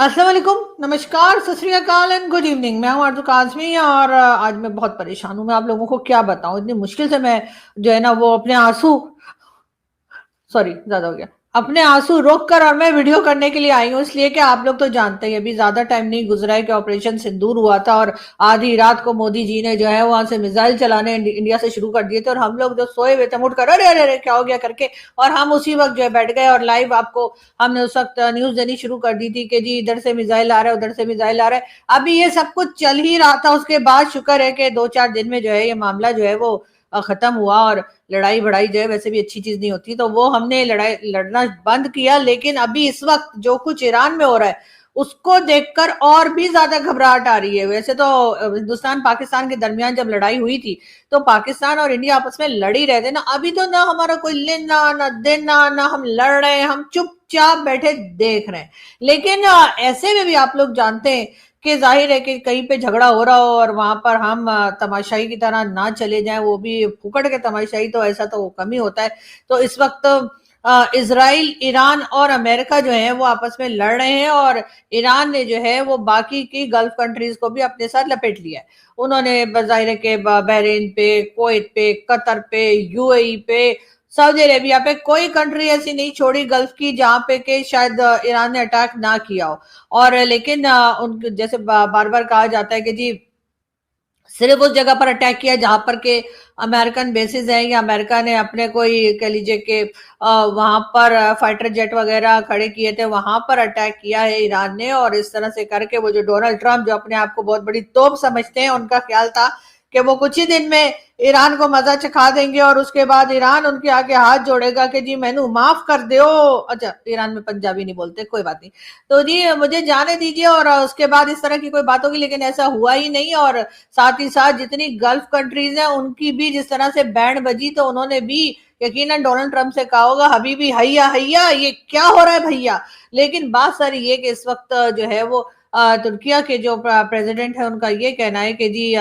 अस्सलाम वालेकुम, नमस्कार, सत श्री अकाल एंड गुड इवनिंग। मैं हूँ आरज़ू काज़मी और आज मैं बहुत परेशान हूँ। मैं आप लोगों को क्या बताऊँ, इतनी मुश्किल से मैं जो है ना वो अपने आँसू सॉरी ज़्यादा हो गया। अपने आँसू रोक कर और मैं वीडियो करने के लिए आई हूँ, इसलिए कि आप लोग तो जानते ही हैं, अभी ज़्यादा टाइम नहीं गुज़रा है कि ऑपरेशन सिंदूर हुआ था और आधी रात को मोदी जी ने जो है वहाँ से मिसाइल चलाने इंडिया से शुरू कर दिए थे और हम लोग जो सोए हुए थे हम उठकर अरे अरे अरे क्या हो गया करके, और हम उसी वक्त जो है बैठ गए और लाइव आपको हमने उस वक्त न्यूज़ देनी शुरू कर दी थी कि जी इधर से मिसाइल आ रहा है, उधर से मिसाइल आ रहा है। अभी ये सब कुछ चल ही रहा था, उसके बाद शुक्र है कि 2-4 दिन में जो है ये मामला जो है वो खत्म हुआ और लड़ाई भड़ाई जो है वैसे भी अच्छी चीज नहीं होती, तो वो हमने लड़ाई लड़ना बंद किया। लेकिन अभी इस वक्त जो कुछ ईरान में हो रहा है उसको देखकर और भी ज्यादा घबराहट आ रही है। वैसे तो हिंदुस्तान पाकिस्तान के दरमियान जब लड़ाई हुई थी तो पाकिस्तान और इंडिया आपस में लड़ ही रहे थे ना। अभी तो ना हमारा कोई लेना ना देना, ना हम लड़ रहे हैं, हम चुपचाप बैठे देख रहे हैं। लेकिन ऐसे में भी आप लोग जानते हैं कि जाहिर है कि कहीं पे झगड़ा हो रहा हो और वहां पर हम तमाशाई की तरह ना चले जाएं, वो भी फुकड़ के तमाशाई, तो ऐसा तो कम ही होता है। तो इस वक्त इसराइल, ईरान और अमेरिका जो है वो आपस में लड़ रहे हैं और ईरान ने जो है वो बाकी की गल्फ कंट्रीज को भी अपने साथ लपेट लिया है। उन्होंने जाहिर है कि बहरीन पे, कुवैत पे, कतर पे, यूएई पे, सऊदी अरेबिया पे कोई कंट्री ऐसी नहीं छोड़ी गल्फ की जहां पे कि शायद ईरान ने अटैक ना किया हो। और लेकिन उन जैसे बार बार कहा जाता है कि जी सिर्फ उस जगह पर अटैक किया जहां पर के अमेरिकन बेसिस है, या अमेरिका ने अपने कोई कह लीजिए कि वहां पर फाइटर जेट वगैरह खड़े किए थे, वहां पर अटैक किया है ईरान ने। और इस तरह से करके वो जो डोनाल्ड ट्रंप जो अपने आप को बहुत बड़ी तोप समझते हैं, उनका ख्याल था कि वो कुछ ही दिन में ईरान को मजा चखा देंगे और उसके बाद ईरान उनके आगे हाथ जोड़ेगा कि जी मैनू माफ कर दो। अच्छा, ईरान में पंजाबी नहीं बोलते, कोई बात नहीं, तो जी मुझे जाने दीजिए और उसके बाद इस तरह की कोई बात होगी। लेकिन ऐसा हुआ ही नहीं। और साथ ही साथ जितनी गल्फ कंट्रीज हैं उनकी भी जिस तरह से बैंड बजी, तो उन्होंने भी यकीनन डोनाल्ड ट्रंप से कहा होगा हबीबी हैया हैया, ये क्या हो रहा है भैया। लेकिन बात सारी ये कि इस वक्त जो है वो तुर्किया के जो प्रेसिडेंट है उनका ये कहना है कि जी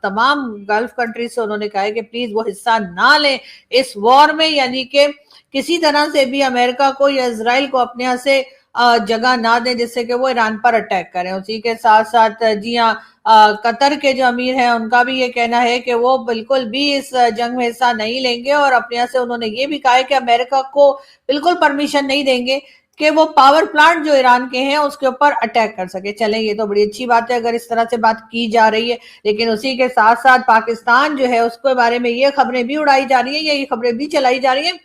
तमाम गल्फ कंट्रीज से उन्होंने कहा है कि प्लीज वो हिस्सा ना लें इस वॉर में, यानी कि किसी तरह से भी अमेरिका को या इसराइल को अपने यहाँ से जगह ना दें जिससे कि वो ईरान पर अटैक करें। उसी के साथ साथ जी हाँ, कतर के जो अमीर हैं उनका भी ये कहना है कि वो बिल्कुल भी इस जंग में हिस्सा नहीं लेंगे और अपने यहाँ से उन्होंने ये भी कहा है कि अमेरिका को बिल्कुल परमिशन नहीं देंगे कि वो पावर प्लांट जो ईरान के हैं उसके ऊपर अटैक कर सके। चलें, ये तो बड़ी अच्छी बात है अगर इस तरह से बात की जा रही है। लेकिन उसी के साथ साथ पाकिस्तान जो है उसके बारे में ये खबरें भी उड़ाई जा रही है, ये खबरें भी चलाई जा रही है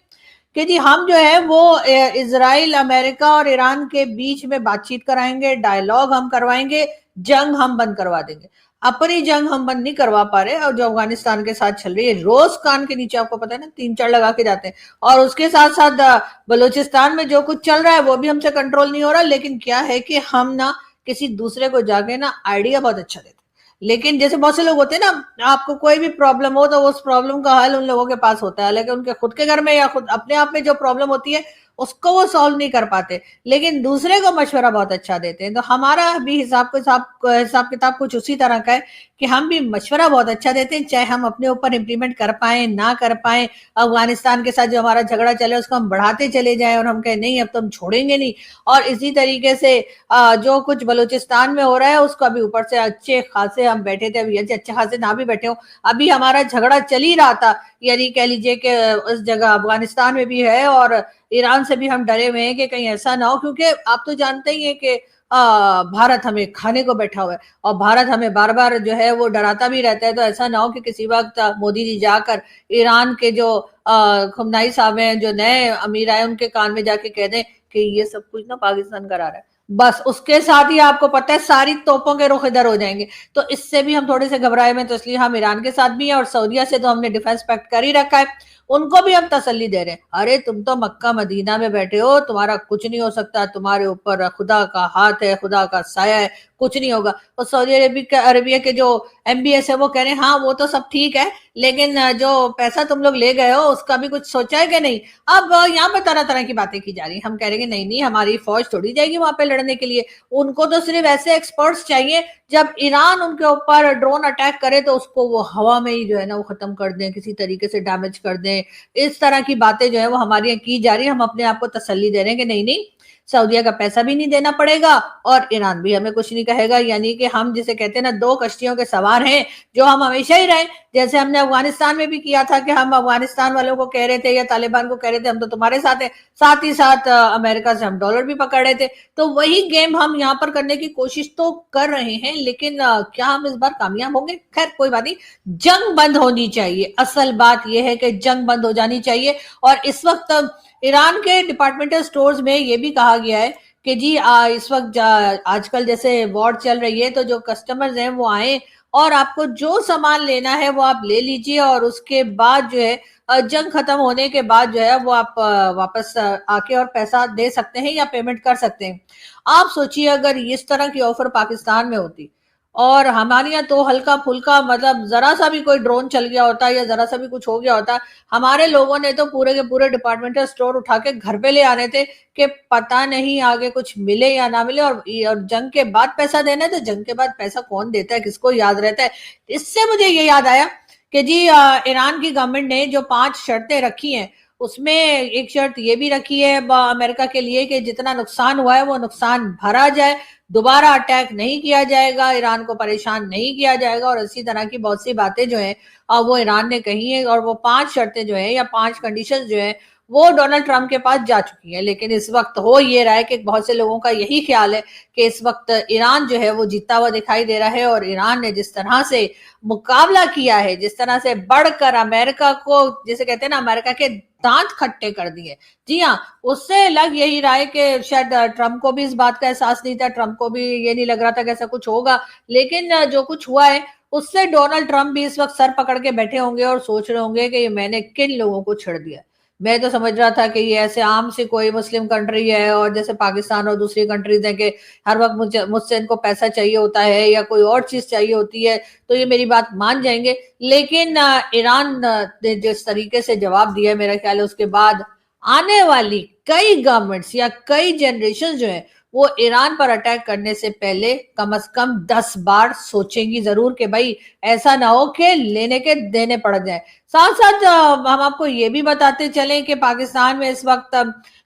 कि जी हम जो है वो इजराइल, अमेरिका और ईरान के बीच में बातचीत कराएंगे, डायलॉग हम करवाएंगे, जंग हम बंद करवा देंगे। अपनी जंग हम बंद नहीं करवा पा रहे और जो अफगानिस्तान के साथ चल रही है, रोज कान के नीचे आपको पता है ना 3-4 लगा के जाते हैं। और उसके साथ साथ बलूचिस्तान में जो कुछ चल रहा है वो भी हमसे कंट्रोल नहीं हो रहा। लेकिन क्या है कि हम ना किसी दूसरे को जाके ना आइडिया बहुत अच्छा देते, लेकिन जैसे बहुत से लोग होते हैं ना, आपको कोई भी प्रॉब्लम हो तो उस प्रॉब्लम का हल उन लोगों के पास होता है, लेकिन उनके खुद के घर में या खुद अपने आप में जो प्रॉब्लम होती है उसको वो सॉल्व नहीं कर पाते, लेकिन दूसरे को मशवरा बहुत अच्छा देते हैं। तो हमारा भी हिसाब किताब कुछ उसी तरह का है कि हम भी मशवरा बहुत अच्छा देते हैं, चाहे हम अपने ऊपर इम्प्लीमेंट कर पाए ना कर पाए। अफगानिस्तान के साथ जो हमारा झगड़ा चले उसको हम बढ़ाते चले जाएं और हम कहें नहीं अब तो हम छोड़ेंगे नहीं। और इसी तरीके से जो कुछ बलूचिस्तान में हो रहा है उसको अभी ऊपर से अच्छे खासे हम बैठे थे, अभी अच्छे खासे ना भी बैठे हो, अभी हमारा झगड़ा चल ही रहा था। यानी कह लीजिए कि उस जगह अफगानिस्तान में भी है और ईरान से भी हम डरे हुए हैं कि कहीं ऐसा ना हो, क्योंकि आप तो जानते ही हैं कि भारत हमें खाने को बैठा हुआ है और भारत हमें बार बार जो है वो डराता भी रहता है। तो ऐसा ना हो कि किसी वक्त मोदी जी जाकर ईरान के जो खुमनाई साहब हैं, जो नए अमीर आए, उनके कान में जाके कह दें कि ये सब कुछ ना पाकिस्तान करा रहा है, बस उसके साथ ही आपको पता है सारी तोपों के रुख इधर हो जाएंगे। तो इससे भी हम थोड़े से घबराए में, तो इसलिए हम ईरान के साथ भी हैं और सऊदीया से तो हमने डिफेंस पैक्ट कर ही रखा है, उनको भी हम तसल्ली दे रहे हैं। अरे तुम तो मक्का मदीना में बैठे हो, तुम्हारा कुछ नहीं हो सकता, तुम्हारे ऊपर खुदा का हाथ है, खुदा का साया है, कुछ नहीं होगा। और सऊदी अरेबिया के जो एमबीएस है वो कह रहे हैं हाँ वो तो सब ठीक है, लेकिन जो पैसा तुम लोग ले गए हो उसका भी कुछ सोचा है कि नहीं। अब यहाँ पे तरह तरह की बातें की जा रही है। हम कह रहे हैं नहीं नहीं, हमारी फौज थोड़ी जाएगी वहां पे लड़ने के लिए, उनको तो सिर्फ ऐसे एक्सपर्ट्स चाहिए जब ईरान उनके ऊपर ड्रोन अटैक करे तो उसको वो हवा में ही जो है ना वो खत्म कर दें, किसी तरीके से डैमेज कर दें। इस तरह की बातें जो है वो हमारे यहाँ की जा रही है। हम अपने आप को तसल्ली दे रहे हैं कि नहीं नहीं, सऊदिया का पैसा भी नहीं देना पड़ेगा और ईरान भी हमें कुछ नहीं कहेगा। यानी कि हम जिसे कहते हैं ना, दो कश्तियों के सवार हैं, जो हम हमेशा ही रहे। जैसे हमने अफगानिस्तान में भी किया था कि हम अफगानिस्तान वालों को कह रहे थे या तालिबान को कह रहे थे हम तो तुम्हारे साथ हैं, साथ ही साथ अमेरिका से हम डॉलर भी पकड़ रहे थे। तो वही गेम हम यहाँ पर करने की कोशिश तो कर रहे हैं, लेकिन क्या हम इस बार कामयाब होंगे? खैर कोई बात नहीं, जंग बंद होनी चाहिए। असल बात यह है कि जंग बंद हो जानी चाहिए। और इस वक्त ईरान के डिपार्टमेंटल स्टोर्स में यह भी कहा गया है कि जी इस वक्त आजकल जैसे वॉर चल रही है, तो जो कस्टमर्स हैं वो आए और आपको जो सामान लेना है वो आप ले लीजिए, और उसके बाद जो है जंग खत्म होने के बाद जो है वो आप वापस आके और पैसा दे सकते हैं या पेमेंट कर सकते हैं। आप सोचिए अगर इस तरह की ऑफर पाकिस्तान में होती, और हमारे यहाँ तो हल्का फुल्का मतलब जरा सा भी कोई ड्रोन चल गया होता या जरा सा भी कुछ हो गया होता, हमारे लोगों ने तो पूरे के पूरे डिपार्टमेंटल स्टोर उठा के घर पे ले आने थे कि पता नहीं आगे कुछ मिले या ना मिले। और जंग के बाद पैसा देना है, तो जंग के बाद पैसा कौन देता है, किसको याद रहता है? इससे मुझे ये याद आया कि जी ईरान की गवर्नमेंट ने जो 5 शर्तें रखी हैं, उसमें एक शर्त ये भी रखी है अमेरिका के लिए कि जितना नुकसान हुआ है वो नुकसान भरा जाए, दोबारा अटैक नहीं किया जाएगा, ईरान को परेशान नहीं किया जाएगा, और इसी तरह की बहुत सी बातें जो है वो ईरान ने कही है। और वो 5 शर्तें जो है या 5 कंडीशन जो है वो डोनाल्ड ट्रंप के पास जा चुकी है। लेकिन इस वक्त हो ये रहा है कि बहुत से लोगों का यही ख्याल है कि इस वक्त ईरान जो है वो जीता हुआ दिखाई दे रहा है, और ईरान ने जिस तरह से मुकाबला किया है, जिस तरह से बढ़कर अमेरिका को, जिसे कहते हैं ना, अमेरिका के दांत खट्टे कर दिए। जी हाँ, उससे लग यही रहा है कि शायद ट्रंप को भी इस बात का एहसास नहीं था, ट्रंप को भी ये नहीं लग रहा था कि ऐसा कुछ होगा, लेकिन जो कुछ हुआ है उससे डोनाल्ड ट्रंप भी इस वक्त सर पकड़ के बैठे होंगे और सोच रहे होंगे कि मैंने किन लोगों को छेड़ दिया। मैं तो समझ रहा था कि ये ऐसे आम सी कोई मुस्लिम कंट्री है, और जैसे पाकिस्तान और दूसरी कंट्रीज है कि हर वक्त मुझसे इनको पैसा चाहिए होता है या कोई और चीज चाहिए होती है, तो ये मेरी बात मान जाएंगे। लेकिन ईरान ने जिस तरीके से जवाब दिया, मेरा ख्याल है उसके बाद आने वाली कई गवर्नमेंट्स या कई जनरेशन जो है वो ईरान पर अटैक करने से पहले कम से कम 10 बार सोचेंगी जरूर कि भाई ऐसा ना हो कि लेने के देने पड़ जाए। साथ साथ हम आपको ये भी बताते चलें कि पाकिस्तान में इस वक्त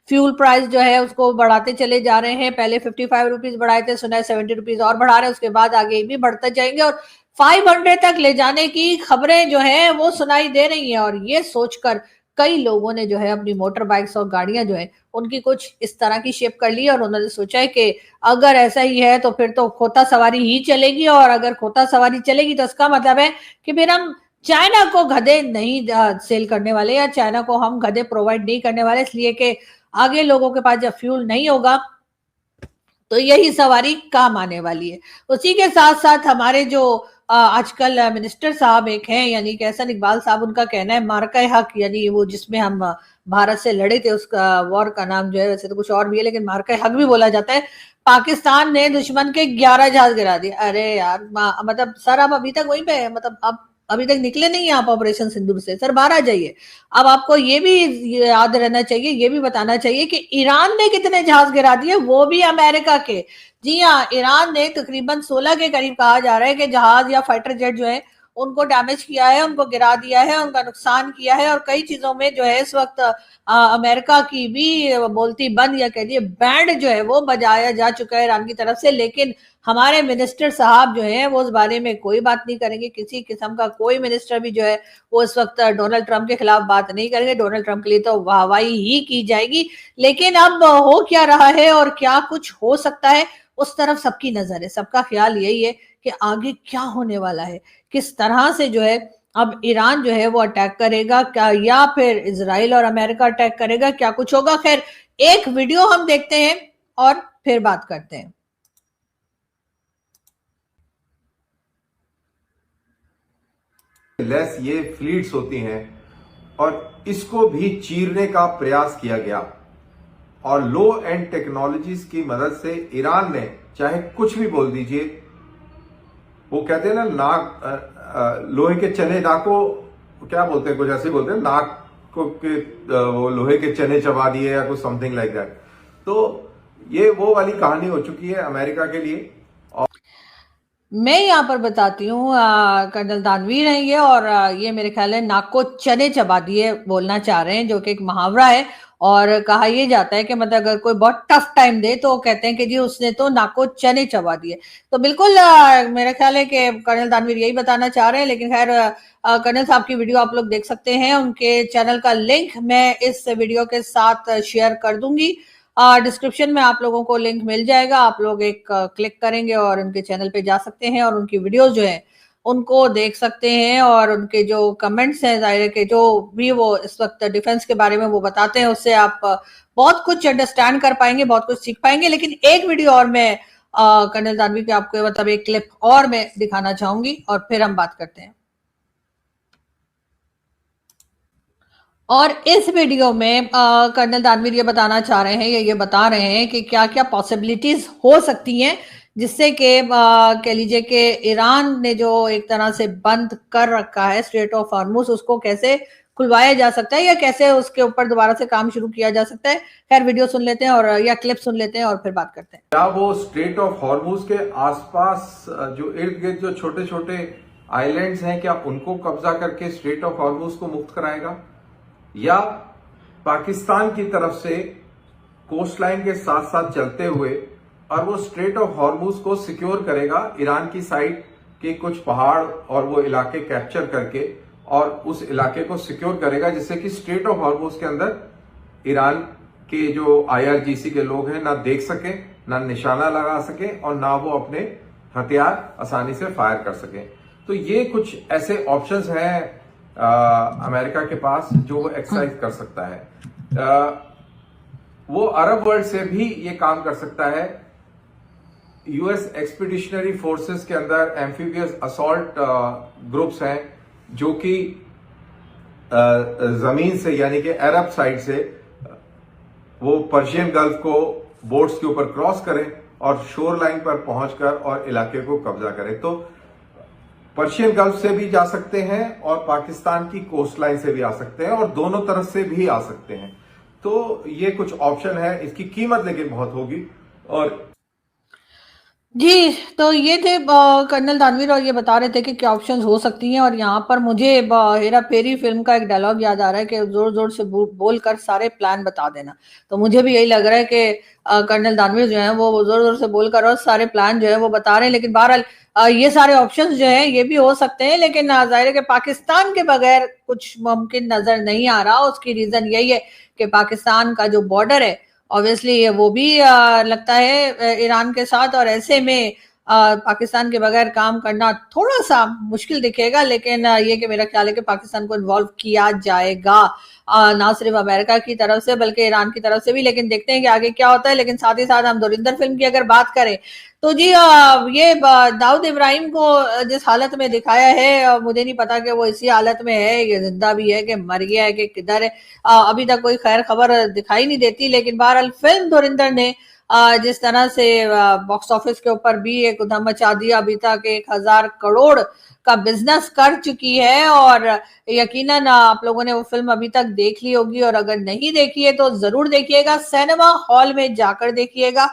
फ्यूल प्राइस जो है उसको बढ़ाते चले जा रहे हैं। पहले 55 रुपीज बढ़ाए थे, सुना है 70 रुपीज और बढ़ा रहे हैं, उसके बाद आगे भी बढ़ते जाएंगे और 500 तक ले जाने की खबरें जो है वो सुनाई दे रही हैं। और ये सोचकर कई लोगों ने जो है अपनी मोटर बाइक्स और गाड़ियां जो है उनकी कुछ इस तरह की शेप कर ली, और उन्होंने सोचा है कि अगर ऐसा ही है तो फिर तो खोता सवारी ही चलेगी, और अगर खोता सवारी चलेगी तो इसका मतलब है कि फिर हम चाइना को गधे नहीं सेल करने वाले, या चाइना को हम गधे प्रोवाइड नहीं करने वाले, इसलिए कि आगे लोगों के पास जब फ्यूल नहीं होगा तो यही सवारी काम आने वाली है। उसी के साथ साथ हमारे जो आजकल मिनिस्टर साहब एक हैं, यानी कि एहसन इकबाल साहब, उनका कहना है मार्का हक, यानी वो जिसमें हम भारत से लड़े थे उसका वॉर का नाम जो है, वैसे तो कुछ और भी है लेकिन मार्का हक भी बोला जाता है। पाकिस्तान ने दुश्मन के 11 जहाज गिरा दिए। अरे यार, मतलब सर आप अभी तक वहीं पे है, मतलब आप अभी तक निकले नहीं है आप ऑपरेशन सिंदूर से, सर बाहर आ जाइए। अब आपको ये भी याद रहना चाहिए, ये भी बताना चाहिए कि ईरान ने कितने जहाज गिरा दिए, वो भी अमेरिका के। जी हाँ, ईरान ने तकरीबन 16 के करीब कहा जा रहा है कि जहाज या फाइटर जेट जो है उनको डैमेज किया है, उनको गिरा दिया है, उनका नुकसान किया है। और कई चीजों में जो है इस वक्त अमेरिका की भी बोलती बंद या कह दिए बैंड जो है वो बजाया जा चुका है ईरान की तरफ से। लेकिन हमारे मिनिस्टर साहब जो है वो उस बारे में कोई बात नहीं करेंगे, किसी किस्म का कोई मिनिस्टर भी जो है वो इस वक्त डोनाल्ड ट्रंप के खिलाफ बात नहीं करेंगे। डोनाल्ड ट्रंप के लिए तो वाहवाही ही की जाएगी। लेकिन अब हो क्या रहा है और क्या कुछ हो सकता है, उस तरफ सबकी नजर है, सबका ख्याल यही है कि आगे क्या होने वाला है, किस तरह से जो है अब ईरान जो है वो अटैक करेगा क्या, या फिर इजराइल और अमेरिका अटैक करेगा, क्या कुछ होगा। खैर एक वीडियो हम देखते हैं और फिर बात करते हैं। लेस ये फ्लीट्स होती हैं और इसको भी चीरने का प्रयास किया गया, और लो एंड टेक्नोलॉजीज की मदद से ईरान ने चाहे कुछ भी बोल दीजिए, वो कहते हैं ना नाक लोहे के चने, नाको क्या बोलते हैं, कुछ ऐसे बोलते हैं, नाक को के वो लोहे के चने चबा दिए या कुछ समथिंग लाइक दैट। तो ये वो वाली कहानी हो चुकी है अमेरिका के लिए। मैं यहाँ पर बताती हूँ, कर्नल दानवीर हैं ये, और ये मेरे ख्याल है नाक को चने चबा दिए बोलना चाह रहे हैं, जो कि एक मुहावरा है। और कहा ये जाता है कि मतलब अगर कोई बहुत टफ टाइम दे तो कहते हैं कि जी उसने तो नाको चने चबा दिए। तो बिल्कुल मेरा ख्याल है कि कर्नल दानवीर यही बताना चाह रहे हैं, लेकिन खैर कर्नल साहब की वीडियो आप लोग देख सकते हैं, उनके चैनल का लिंक मैं इस वीडियो के साथ शेयर कर दूंगी। डिस्क्रिप्शन में आप लोगों को लिंक मिल जाएगा, आप लोग एक क्लिक करेंगे और उनके चैनल पे जा सकते हैं और उनकी वीडियोस जो है उनको देख सकते हैं, और उनके जो कमेंट्स हैं, जाहिर है कि जो भी वो इस वक्त डिफेंस के बारे में वो बताते हैं उससे आप बहुत कुछ अंडरस्टैंड कर पाएंगे, बहुत कुछ सीख पाएंगे। लेकिन एक वीडियो और मैं कर्नल दानवी की आपको मतलब एक क्लिप और मैं दिखाना चाहूंगी और फिर हम बात करते हैं। और इस वीडियो में कर्नल दानवीर ये बताना चाह रहे हैं, ये बता रहे हैं कि क्या क्या पॉसिबिलिटीज हो सकती हैं जिससे कि कह लीजिए कि ईरान ने जो एक तरह से बंद कर रखा है स्ट्रेट ऑफ हॉर्मुज, उसको कैसे खुलवाया जा सकता है या कैसे उसके ऊपर दोबारा से काम शुरू किया जा सकता है। खैर वीडियो सुन लेते हैं और या क्लिप सुन लेते हैं और फिर बात करते हैं। क्या वो स्ट्रेट ऑफ हॉर्मुज के आसपास जो इर्द गिर्द जो छोटे छोटे आइलैंड्स हैं, क्या उनको कब्जा करके स्ट्रेट ऑफ हॉर्मुज को मुक्त कराएगा, या पाकिस्तान की तरफ से कोस्ट लाइन के साथ साथ चलते हुए और वो स्ट्रेट ऑफ हॉर्मुज को सिक्योर करेगा, ईरान की साइड के कुछ पहाड़ और वो इलाके कैप्चर करके और उस इलाके को सिक्योर करेगा, जिससे कि स्ट्रेट ऑफ हॉर्मुज के अंदर ईरान के जो IRGC के लोग हैं ना देख सके, ना निशाना लगा सके और ना वो अपने हथियार आसानी से फायर कर सके। तो ये कुछ ऐसे ऑप्शंस हैं अमेरिका के पास जो वो एक्सरसाइज कर सकता है। वो अरब वर्ल्ड से भी ये काम कर सकता है। US एक्सपीडिशनरी फोर्सेस के अंदर एम्फीबियस असॉल्ट ग्रुप्स हैं जो कि जमीन से यानी कि अरब साइड से वो पर्शियन गल्फ को बोट्स के ऊपर क्रॉस करें और शोर लाइन पर पहुंचकर और इलाके को कब्जा करें। तो पर्शियन गल्फ से भी जा सकते हैं और पाकिस्तान की कोस्ट लाइन से भी आ सकते हैं और दोनों तरफ से भी आ सकते हैं। तो ये कुछ ऑप्शन है, इसकी कीमत लेकिन बहुत होगी। और जी, तो ये थे कर्नल दानवीर और ये बता रहे थे कि क्या ऑप्शंस हो सकती हैं। और यहाँ पर मुझे हेरा फेरी फिल्म का एक डायलॉग याद आ रहा है कि जोर जोर से बोल कर सारे प्लान बता देना। तो मुझे भी यही लग रहा है कि कर्नल दानवीर जो है वो जोर जोर से बोलकर और सारे प्लान जो है वो बता रहे हैं। लेकिन बहरहाल ये सारे ऑप्शंस जो है ये भी हो सकते हैं, लेकिन जाहिर है कि पाकिस्तान के बगैर कुछ मुमकिन नजर नहीं आ रहा। उसकी रीजन यही है कि पाकिस्तान का जो बॉर्डर है ऑब्वियसली वो भी लगता है ईरान के साथ, और ऐसे में पाकिस्तान के बगैर काम करना थोड़ा सा मुश्किल दिखेगा। लेकिन ये कि मेरा ख्याल है कि पाकिस्तान को इन्वॉल्व किया जाएगा, ना सिर्फ अमेरिका की तरफ से बल्कि ईरान की तरफ से भी। लेकिन देखते हैं कि आगे क्या होता है। लेकिन साथ ही साथ हम धुरंधर फिल्म की अगर बात करें तो जी ये दाऊद इब्राहिम को जिस हालत में दिखाया है, मुझे नहीं पता कि वो इसी हालत में है, ये जिंदा भी है कि मर गया है कि किधर है, अभी तक कोई खैर खबर दिखाई नहीं देती। लेकिन बहरहाल फिल्म धुरंधर ने जिस तरह से बॉक्स ऑफिस के ऊपर भी एक उधम मचा दिया, अभी तक 1000 करोड़ का बिजनेस कर चुकी है। और यकीनन आप लोगों ने वो फिल्म अभी तक देख ली होगी, और अगर नहीं देखी है तो जरूर देखिएगा, सिनेमा हॉल में जाकर देखिएगा।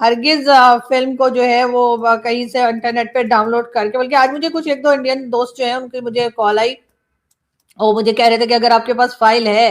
हरगिज फिल्म को जो है वो कहीं से इंटरनेट पे डाउनलोड करके, बल्कि आज मुझे कुछ एक दो इंडियन दोस्त जो है उनकी मुझे कॉल आई और मुझे कह रहे थे कि अगर आपके पास फाइल है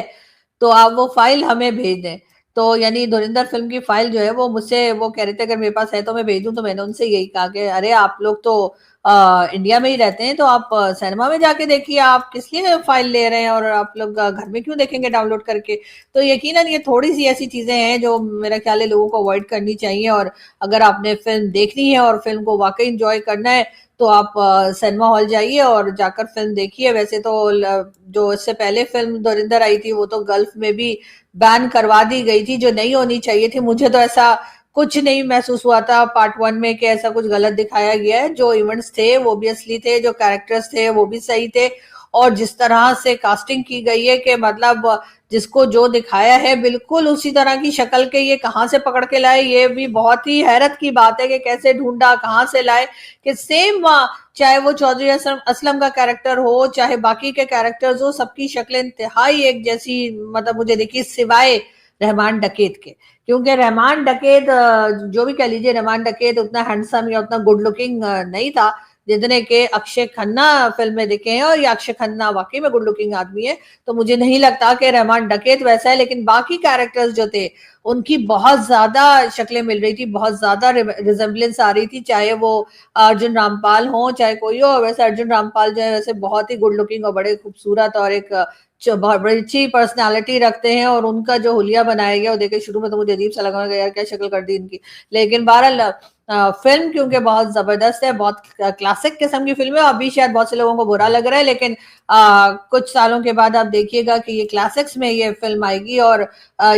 तो आप वो फाइल हमें भेज दें। तो यानी धुरंधर फिल्म की फाइल जो है वो मुझसे वो कह रहे थे अगर मेरे पास है तो मैं भेज दूं। तो मैंने उनसे यही कहा कि अरे आप लोग तो इंडिया में ही रहते हैं, तो आप सिनेमा में जाके देखिए, आप किस लिए फाइल ले रहे हैं और आप लोग घर में क्यों देखेंगे डाउनलोड करके। तो यकीनन ये थोड़ी सी ऐसी चीजें हैं जो मेरा ख्याल है लोगों को अवॉइड करनी चाहिए। और अगर आपने फिल्म देखनी है और फिल्म को वाकई इंजॉय करना है तो आप सिनेमा हॉल जाइए और जाकर फिल्म देखिए। वैसे तो जो इससे पहले फिल्म धुरंधर आई थी वो तो गल्फ में भी बैन करवा दी गई थी, जो नहीं होनी चाहिए थी। मुझे तो ऐसा कुछ नहीं महसूस हुआ था पार्ट 1 में कि ऐसा कुछ गलत दिखाया गया है। जो इवेंट्स थे वो भी असली थे, जो कैरेक्टर्स थे वो भी सही थे, और जिस तरह से कास्टिंग की गई है कि मतलब जिसको जो दिखाया है बिल्कुल उसी तरह की शक्ल के ये कहाँ से पकड़ के लाए, ये भी बहुत ही हैरत की बात है कि कैसे ढूंढा, कहाँ से लाए कि सेम, चाहे वो चौधरी असलम का कैरेक्टर हो चाहे बाकी के कैरेक्टर्स हो, सबकी शक्लें इंतहाई एक जैसी मतलब मुझे देखी, सिवाय रहमान डकैत के। क्योंकि रहमान डकैत जो भी कह लीजिए, रहमान डकैत उतना हैंडसम या उतना गुड लुकिंग नहीं था, जितने के अक्षय खन्ना फिल्म में दिखे हैं, और ये अक्षय खन्ना वाकई में गुड लुकिंग आदमी है, तो मुझे नहीं लगता कि रहमान डकैत वैसा है। लेकिन बाकी कैरेक्टर्स जो थे उनकी बहुत ज्यादा शक्लें मिल रही थी, बहुत ज्यादा रिजेम्बलेंस आ रही थी, चाहे वो अर्जुन रामपाल हो चाहे कोई हो। वैसे अर्जुन रामपाल जो है वैसे बहुत ही गुड लुकिंग और बड़े खूबसूरत और एक बहुत बड़ी अच्छी पर्सनालिटी रखते हैं, और उनका जो हुलिया बनाया गया वो देखे शुरू में तो मुझे अजीब सा लगा, यार क्या शक्ल कर दी इनकी। लेकिन बहरहाल फिल्म क्योंकि बहुत जबरदस्त है, बहुत क्लासिक किस्म की फिल्म है, अभी शायद बहुत से लोगों को बुरा लग रहा है, लेकिन कुछ सालों के बाद आप देखिएगा कि ये क्लासिक्स में ये फिल्म आएगी, और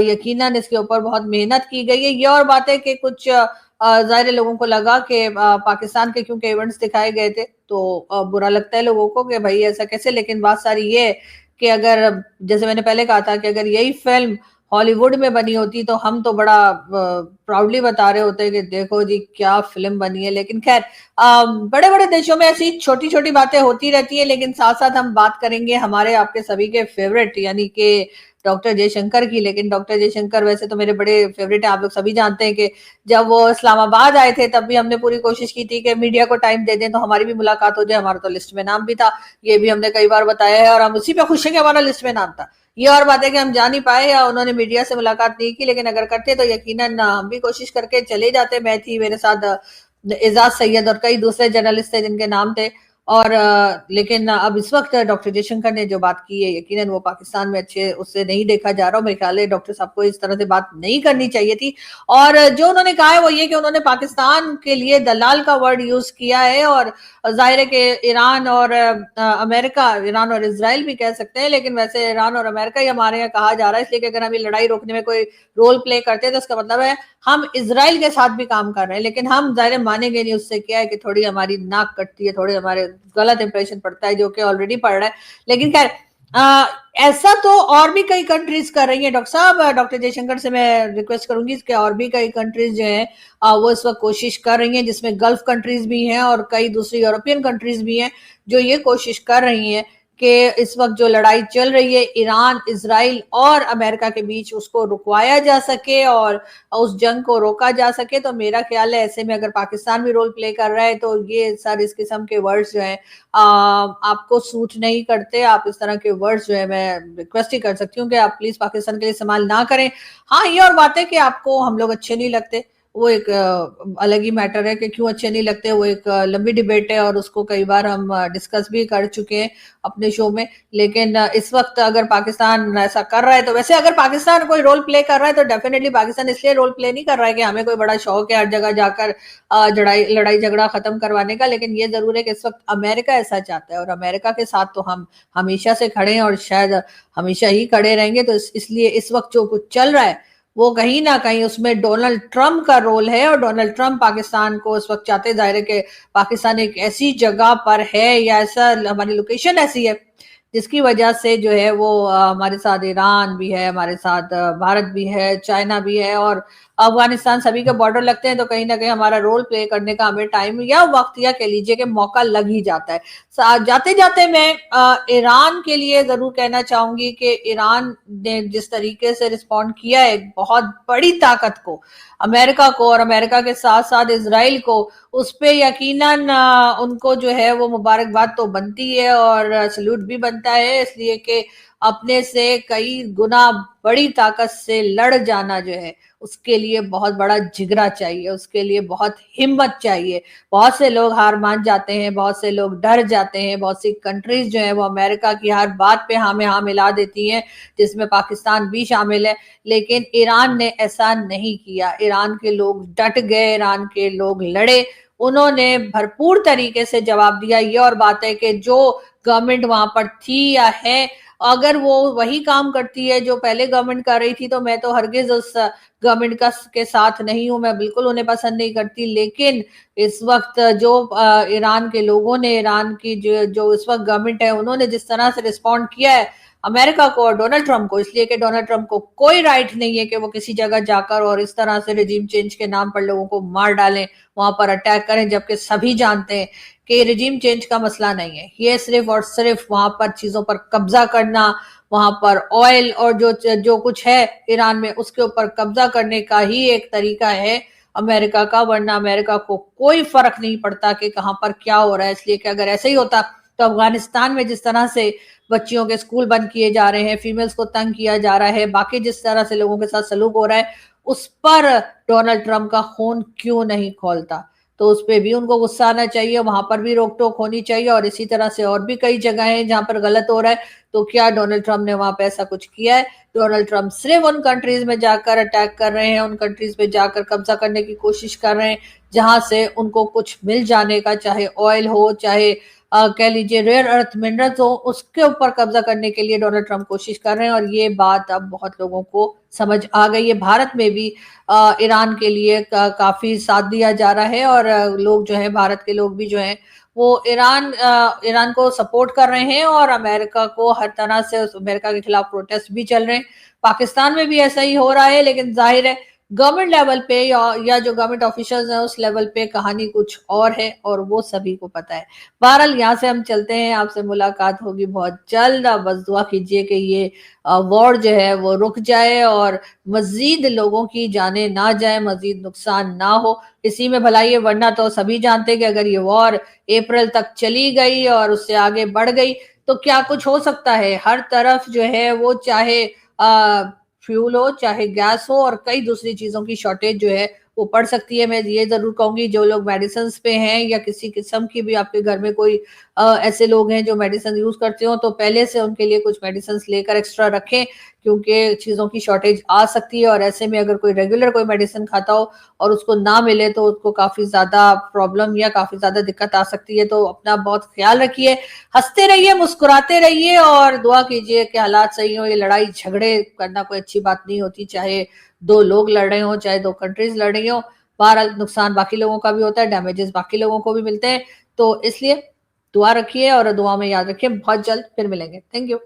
यकीनन इसके ऊपर बहुत मेहनत की गई है। ये और बात है कि कुछ जाहिर लोगों को लगा कि पाकिस्तान के क्योंकि इवेंट्स दिखाए गए थे तो बुरा लगता है लोगों को कि भाई ऐसा कैसे। लेकिन बात सारी ये है कि अगर, जैसे मैंने पहले कहा था कि अगर यही फिल्म हॉलीवुड में बनी होती तो हम तो बड़ा प्राउडली बता रहे होते कि देखो जी क्या फिल्म बनी है। लेकिन खैर बड़े बड़े देशों में ऐसी छोटी छोटी बातें होती रहती है। लेकिन साथ साथ हम बात करेंगे हमारे आपके सभी के फेवरेट यानी कि डॉक्टर जयशंकर की। लेकिन डॉक्टर जयशंकर वैसे तो मेरे बड़े फेवरेट है, आप लोग सभी जानते हैं कि जब वो इस्लामाबाद आए थे तब भी हमने पूरी कोशिश की थी कि मीडिया को टाइम दे दें तो हमारी भी मुलाकात हो जाए। हमारा तो लिस्ट में नाम भी था, ये भी हमने कई बार बताया है, और हम उसी पे खुश हैं कि हमारा लिस्ट में नाम था। ये और बात है कि हम जा नहीं पाए या उन्होंने मीडिया से मुलाकात नहीं की, लेकिन अगर करते तो यकीनन हम भी कोशिश करके चले जाते। मैं थी, मेरे साथ एजाज सैयद और कई दूसरे जर्नलिस्ट थे जिनके नाम थे। और लेकिन अब इस वक्त डॉक्टर जयशंकर ने जो बात की है यकीनन वो पाकिस्तान में अच्छे उससे नहीं देखा जा रहा। मेरे ख्याल है डॉक्टर साहब को इस तरह से बात नहीं करनी चाहिए थी। और जो उन्होंने कहा है वो ये कि उन्होंने पाकिस्तान के लिए दलाल का वर्ड यूज किया है, और जाहिर है कि ईरान और अमेरिका, ईरान और इजराइल भी कह सकते हैं, लेकिन वैसे ईरान और अमेरिका ही हमारे यहाँ कहा जा रहा है, इसलिए कि अगर हम ये लड़ाई रोकने में कोई रोल प्ले करते हैं तो इसका मतलब है हम इजराइल के साथ भी काम कर रहे हैं। लेकिन हम जाहिर मानेंगे नहीं, उससे क्या है कि थोड़ी हमारी नाक कटती है, थोड़ी हमारे गलत इंप्रेशन पड़ता है जो कि ऑलरेडी पड़ रहा है। लेकिन खैर ऐसा तो और भी कई कंट्रीज कर रही हैं। डॉक्टर साहब, डॉक्टर जयशंकर से मैं रिक्वेस्ट करूंगी कि और भी कई कंट्रीज जो हैं वो इस वक्त कोशिश कर रही हैं, जिसमें गल्फ कंट्रीज भी हैं और कई दूसरी यूरोपियन कंट्रीज भी हैं जो ये कोशिश कर रही हैं कि इस वक्त जो लड़ाई चल रही है ईरान, इजराइल और अमेरिका के बीच उसको रुकवाया जा सके और उस जंग को रोका जा सके। तो मेरा ख्याल है ऐसे में अगर पाकिस्तान भी रोल प्ले कर रहा है तो ये सर इस किस्म के वर्ड्स जो हैं आपको सूट नहीं करते। आप इस तरह के वर्ड्स जो है, मैं रिक्वेस्ट ही कर सकती हूँ कि आप प्लीज पाकिस्तान के लिए इस्तेमाल ना करें। हाँ, ये और बात है कि आपको हम लोग अच्छे नहीं लगते, वो एक अलग ही मैटर है कि क्यों अच्छे नहीं लगते, वो एक लंबी डिबेट है और उसको कई बार हम डिस्कस भी कर चुके हैं अपने शो में। लेकिन इस वक्त अगर पाकिस्तान ऐसा कर रहा है तो वैसे अगर पाकिस्तान कोई रोल प्ले कर रहा है तो डेफिनेटली पाकिस्तान इसलिए रोल प्ले नहीं कर रहा है कि हमें कोई बड़ा शौक है हर जगह जाकर लड़ाई झगड़ा खत्म करवाने का। लेकिन ये जरूर है कि इस वक्त अमेरिका ऐसा चाहता है और अमेरिका के साथ तो हम हमेशा से खड़े हैं और शायद हमेशा ही खड़े रहेंगे। तो इसलिए इस वक्त जो कुछ चल रहा है वो कहीं ना कहीं उसमें डोनाल्ड ट्रंप का रोल है, और डोनाल्ड ट्रंप पाकिस्तान को इस वक्त चाहते, जाहिर है कि पाकिस्तान एक ऐसी जगह पर है या ऐसा हमारी लोकेशन ऐसी है जिसकी वजह से जो है वो हमारे साथ ईरान भी है, हमारे साथ भारत भी है, चाइना भी है और अफगानिस्तान, सभी के बॉर्डर लगते हैं। तो कहीं ना कहीं हमारा रोल प्ले करने का हमें टाइम या वक्त या कह लीजिए कि मौका लग ही जाता है। जाते जाते मैं ईरान के लिए जरूर कहना चाहूंगी कि ईरान ने जिस तरीके से रिस्पॉन्ड किया है बहुत बड़ी ताकत को, अमेरिका को और अमेरिका के साथ साथ इजराइल को, उस पे यकीनन उनको जो है वो मुबारकबाद तो बनती है और सल्यूट भी बनता है, इसलिए कि अपने से कई गुना बड़ी ताकत से लड़ जाना जो है उसके लिए बहुत बड़ा जिगरा चाहिए, उसके लिए बहुत हिम्मत चाहिए। बहुत से लोग हार मान जाते हैं, बहुत से लोग डर जाते हैं, बहुत सी कंट्रीज जो है वो अमेरिका की हर बात पे हाँ में हाँ मिला देती हैं, जिसमें पाकिस्तान भी शामिल है। लेकिन ईरान ने ऐसा नहीं किया, ईरान के लोग डट गए, ईरान के लोग लड़े, उन्होंने भरपूर तरीके से जवाब दिया। ये और बात है कि जो गवर्नमेंट वहां पर थी या है, अगर वो वही काम करती है जो पहले गवर्नमेंट कर रही थी तो मैं तो हरगिज उस गवर्नमेंट का के साथ नहीं हूं, मैं बिल्कुल उन्हें पसंद नहीं करती। लेकिन इस वक्त जो ईरान के लोगों ने, ईरान की जो इस वक्त गवर्नमेंट है, उन्होंने जिस तरह से रिस्पॉन्ड किया है अमेरिका को और डोनाल्ड ट्रंप को, इसलिए कि डोनाल्ड ट्रंप को कोई राइट नहीं है कि वो किसी जगह जाकर और इस तरह से रिजीम चेंज के नाम पर लोगों को मार डालें, वहां पर अटैक करें, जबकि सभी जानते हैं कि रिजीम चेंज का मसला नहीं है, ये सिर्फ और सिर्फ वहां पर चीजों पर कब्जा करना, वहां पर ऑयल और जो जो कुछ है ईरान में उसके ऊपर कब्जा करने का ही एक तरीका है। अमेरिका का, वरना अमेरिका को कोई फर्क नहीं पड़ता कि कहां पर क्या हो रहा है। इसलिए कि अगर ऐसे ही होता तो अफगानिस्तान में जिस तरह से बच्चियों के स्कूल बंद किए जा रहे हैं, फीमेल्स को तंग किया जा रहा है, बाकी जिस तरह से लोगों के साथ सलूक हो रहा है, उस पर डोनाल्ड ट्रंप का खून क्यों नहीं खोलता। तो उस पर भी उनको गुस्सा आना चाहिए, वहां पर भी रोक टोक होनी चाहिए। और इसी तरह से और भी कई जगह हैं जहां पर गलत हो रहा है, तो क्या डोनाल्ड ट्रंप ने वहां पे ऐसा कुछ किया है? डोनाल्ड ट्रंप सिर्फ उन कंट्रीज में जाकर अटैक कर रहे हैं, उन कंट्रीज में जाकर कब्जा करने की कोशिश कर रहे हैं जहां से उनको कुछ मिल जाने का, चाहे ऑयल हो, चाहे कह लीजिए रेयर अर्थ मिनरल्स हो, उसके ऊपर कब्जा करने के लिए डोनाल्ड ट्रंप कोशिश कर रहे हैं। और ये बात अब बहुत लोगों को समझ आ गई है। भारत में भी ईरान के लिए काफी साथ दिया जा रहा है, और लोग जो है, भारत के लोग भी जो है वो ईरान को सपोर्ट कर रहे हैं, और अमेरिका को हर तरह से, अमेरिका के खिलाफ प्रोटेस्ट भी चल रहे हैं। पाकिस्तान में भी ऐसा ही हो रहा है, लेकिन जाहिर है गवर्नमेंट लेवल पे या जो गवर्नमेंट ऑफिशियल्स हैं उस लेवल पे कहानी कुछ और है, और वो सभी को पता है। बहरहाल यहाँ से हम चलते हैं, आपसे मुलाकात होगी बहुत जल्द। आप बस दुआ कीजिए कि ये वॉर जो है वो रुक जाए और मजीद लोगों की जाने ना जाए, मजीद नुकसान ना हो, इसी में भलाई है। वरना तो सभी जानते हैं कि अगर ये वॉर अप्रैल तक चली गई और उससे आगे बढ़ गई तो क्या कुछ हो सकता है। हर तरफ जो है वो, चाहे फ्यूल हो, चाहे गैस हो, और कई दूसरी चीजों की शॉर्टेज जो है वो पड़ सकती है। मैं ये जरूर कहूंगी, जो लोग मेडिसिन पे हैं या किसी किस्म की भी आपके घर में कोई ऐसे लोग हैं जो मेडिसिन यूज करते हो, तो पहले से उनके लिए कुछ मेडिसिन लेकर एक्स्ट्रा रखें, क्योंकि चीजों की शॉर्टेज आ सकती है। और ऐसे में अगर कोई रेगुलर कोई मेडिसिन खाता हो और उसको ना मिले तो उसको काफी ज्यादा प्रॉब्लम या काफी ज्यादा दिक्कत आ सकती है। तो अपना बहुत ख्याल रखिए, हंसते रहिए, मुस्कुराते रहिए, और दुआ कीजिए कि हालात सही हो। ये लड़ाई झगड़े करना कोई अच्छी बात नहीं होती, चाहे दो लोग लड़ रहे हो, चाहे दो कंट्रीज लड़ रही हो। बहरहाल नुकसान बाकी लोगों का भी होता है, डैमेजेस बाकी लोगों को भी मिलते हैं। तो इसलिए दुआ रखिए और दुआ में याद रखिए। बहुत जल्द फिर मिलेंगे। Thank you.